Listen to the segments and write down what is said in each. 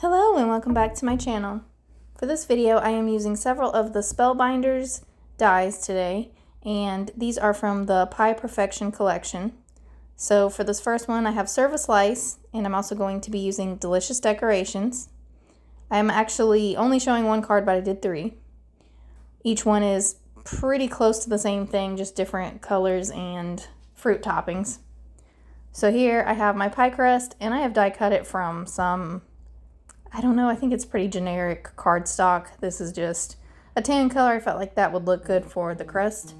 Hello and welcome back to my channel. For this video I am using several of the Spellbinders dies today, and these are from the Pie Perfection collection. So for this first one I have Serve a Slice, and I'm also going to be using Delicious Decorations. I'm actually only showing one card, but I did three. Each one is pretty close to the same thing, just different colors and fruit toppings. So here I have my pie crust, and I have die cut it from some, I don't know, I think it's pretty generic cardstock. This is just a tan color. I felt like that would look good for the crust.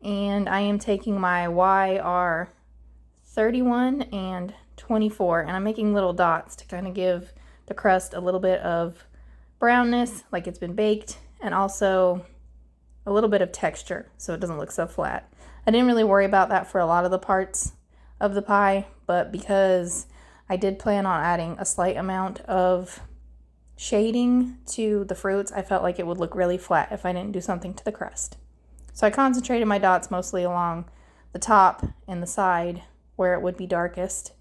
And I am taking my YR 31 and 24, and I'm making little dots to kind of give the crust a little bit of brownness, like it's been baked, and also a little bit of texture so it doesn't look so flat. I didn't really worry about that for a lot of the parts of the pie, but because I did plan on adding a slight amount of shading to the fruits, I felt like it would look really flat if I didn't do something to the crust. So I concentrated my dots mostly along the top and the side where it would be darkest,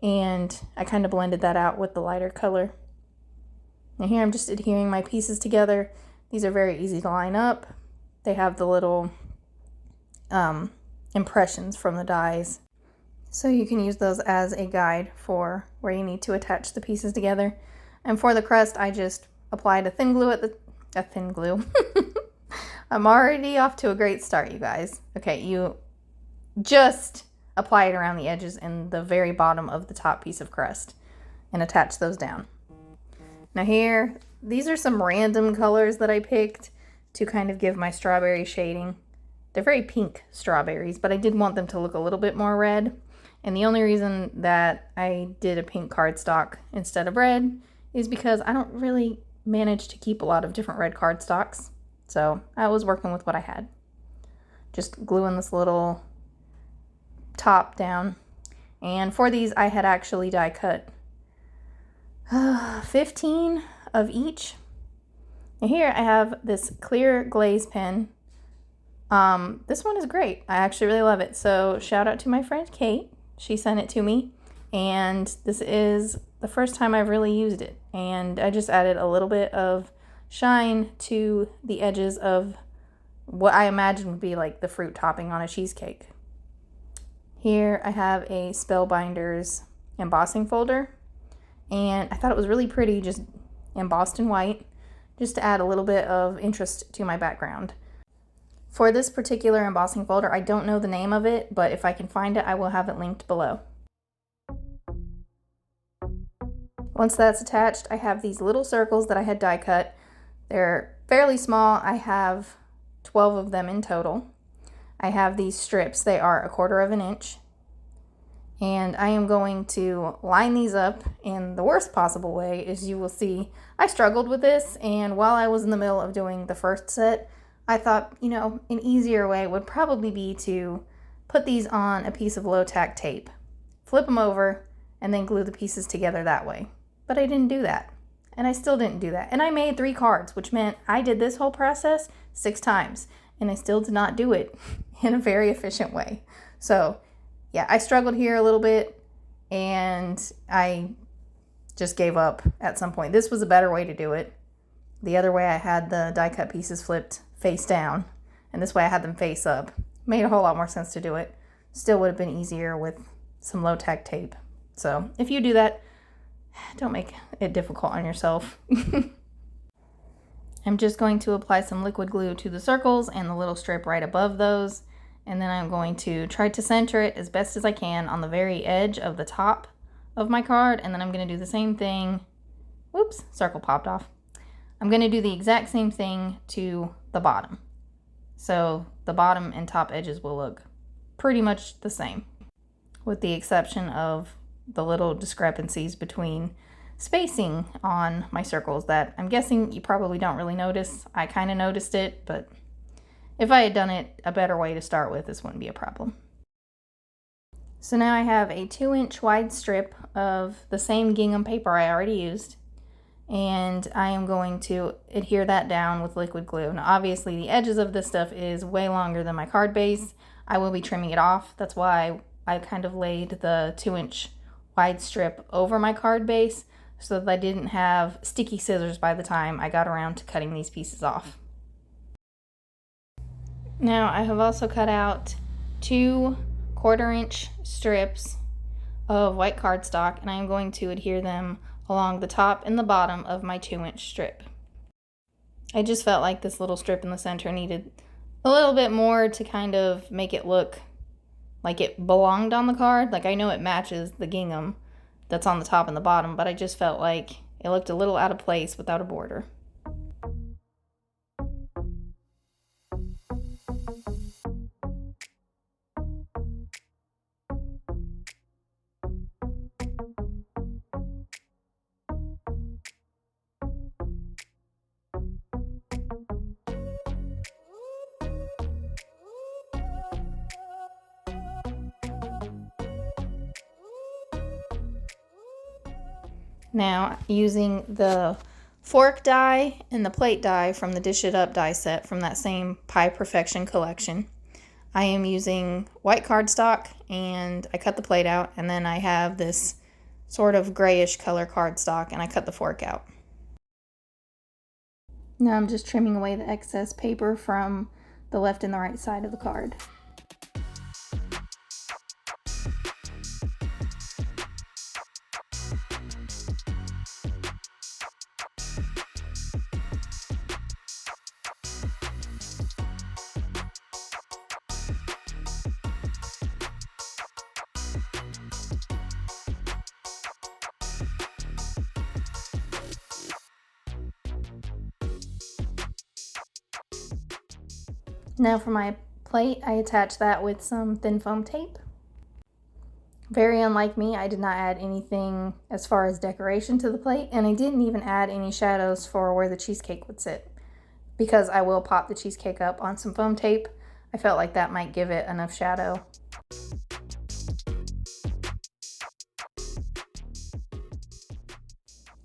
and I kind of blended that out with the lighter color. And here I'm just adhering my pieces together. These are very easy to line up. They have the little impressions from the dies, so you can use those as a guide for where you need to attach the pieces together. And for the crust, I just applied a thin glue I'm already off to a great start, you guys. Okay, you just apply it around the edges and the very bottom of the top piece of crust and attach those down. Now here, these are some random colors that I picked to kind of give my strawberry shading. They're very pink strawberries, but I did want them to look a little bit more red. And the only reason that I did a pink cardstock instead of red is because I don't really manage to keep a lot of different red cardstocks. So I was working with what I had. Just gluing this little top down. And for these I had actually die cut 15 of each. And here I have this clear glaze pen. This one is great. I actually really love it. So shout out to my friend Kate. She sent it to me, and this is the first time I've really used it. And I just added a little bit of shine to the edges of what I imagine would be like the fruit topping on a cheesecake. Here I have a Spellbinders embossing folder, and I thought it was really pretty, just embossed in white, just to add a little bit of interest to my background. For this particular embossing folder, I don't know the name of it, but if I can find it, I will have it linked below. Once that's attached, I have these little circles that I had die cut. They're fairly small. I have 12 of them in total. I have these strips. They are 1/4 inch. And I am going to line these up in the worst possible way. As you will see, I struggled with this, and while I was in the middle of doing the first set, I thought, an easier way would probably be to put these on a piece of low-tack tape, flip them over, and then glue the pieces together that way. But I didn't do that, and I still didn't do that. And I made 3 cards, which meant I did this whole process 6 times, and I still did not do it in a very efficient way. So yeah, I struggled here a little bit, and I just gave up at some point. This was a better way to do it. The other way I had the die cut pieces flipped face down, and this way I had them face up. Made a whole lot more sense to do it. Still would have been easier with some low-tack tape. So if you do that, don't make it difficult on yourself. I'm just going to apply some liquid glue to the circles and the little strip right above those, and then I'm going to try to center it as best as I can on the very edge of the top of my card, and then I'm going to do the same thing. Whoops, circle popped off. I'm going to do the exact same thing to the bottom. So the bottom and top edges will look pretty much the same, with the exception of the little discrepancies between spacing on my circles that I'm guessing you probably don't really notice. I kind of noticed it, but if I had done it a better way to start with, this wouldn't be a problem. So now I have a 2-inch wide strip of the same gingham paper I already used, and I am going to adhere that down with liquid glue. Now obviously the edges of this stuff is way longer than my card base. I will be trimming it off. That's why I kind of laid the 2-inch wide strip over my card base, so that I didn't have sticky scissors by the time I got around to cutting these pieces off. Now I have also cut out 2 1/4-inch strips of white cardstock, and I am going to adhere them along the top and the bottom of my 2-inch strip. I just felt like this little strip in the center needed a little bit more to kind of make it look like it belonged on the card. Like, I know it matches the gingham that's on the top and the bottom, but I just felt like it looked a little out of place without a border. Now, using the fork die and the plate die from the Dish It Up die set from that same Pie Perfection collection, I am using white cardstock, and I cut the plate out, and then I have this sort of grayish color cardstock, and I cut the fork out. Now I'm just trimming away the excess paper from the left and the right side of the card. Now for my plate, I attached that with some thin foam tape. Very unlike me, I did not add anything as far as decoration to the plate, and I didn't even add any shadows for where the cheesecake would sit. Because I will pop the cheesecake up on some foam tape, I felt like that might give it enough shadow.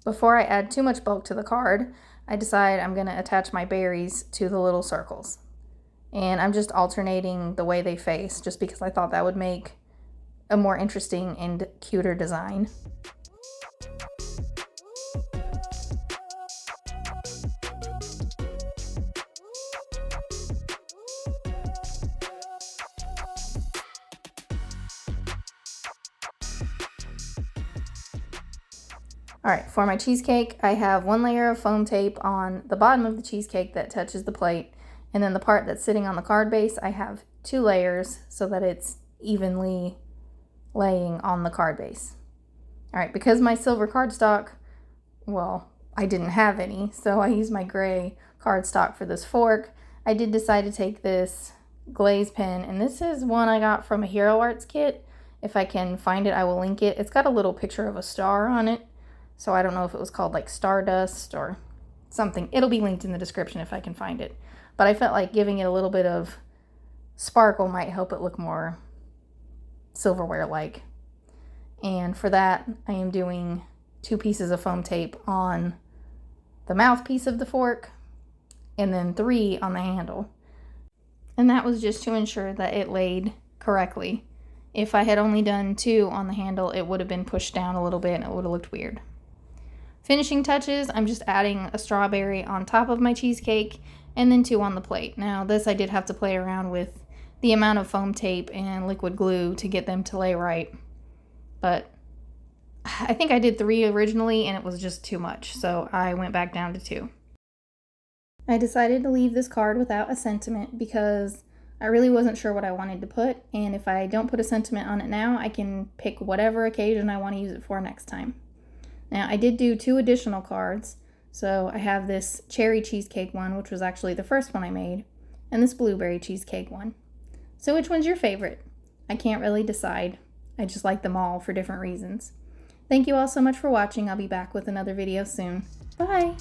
Before I add too much bulk to the card, I decide I'm going to attach my berries to the little circles. And I'm just alternating the way they face, just because I thought that would make a more interesting and cuter design. Alright, for my cheesecake, I have 1 layer of foam tape on the bottom of the cheesecake that touches the plate, and then the part that's sitting on the card base, I have 2 layers so that it's evenly laying on the card base. Alright, because my silver cardstock, well, I didn't have any, so I used my gray cardstock for this fork. I did decide to take this glaze pen, and this is one I got from a Hero Arts kit. If I can find it, I will link it. It's got a little picture of a star on it, so I don't know if it was called like Stardust or something. It'll be linked in the description if I can find it. But I felt like giving it a little bit of sparkle might help it look more silverware-like. And for that, I am doing 2 pieces of foam tape on the mouthpiece of the fork, and then 3 on the handle. And that was just to ensure that it laid correctly. If I had only done 2 on the handle, it would have been pushed down a little bit and it would have looked weird. Finishing touches, I'm just adding a strawberry on top of my cheesecake, and then 2 on the plate. Now this I did have to play around with the amount of foam tape and liquid glue to get them to lay right. But I think I did 3 originally and it was just too much, so I went back down to 2. I decided to leave this card without a sentiment because I really wasn't sure what I wanted to put, and if I don't put a sentiment on it now, I can pick whatever occasion I want to use it for next time. Now, I did do 2 additional cards, so I have this cherry cheesecake one, which was actually the first one I made, and this blueberry cheesecake one. So which one's your favorite? I can't really decide. I just like them all for different reasons. Thank you all so much for watching. I'll be back with another video soon. Bye!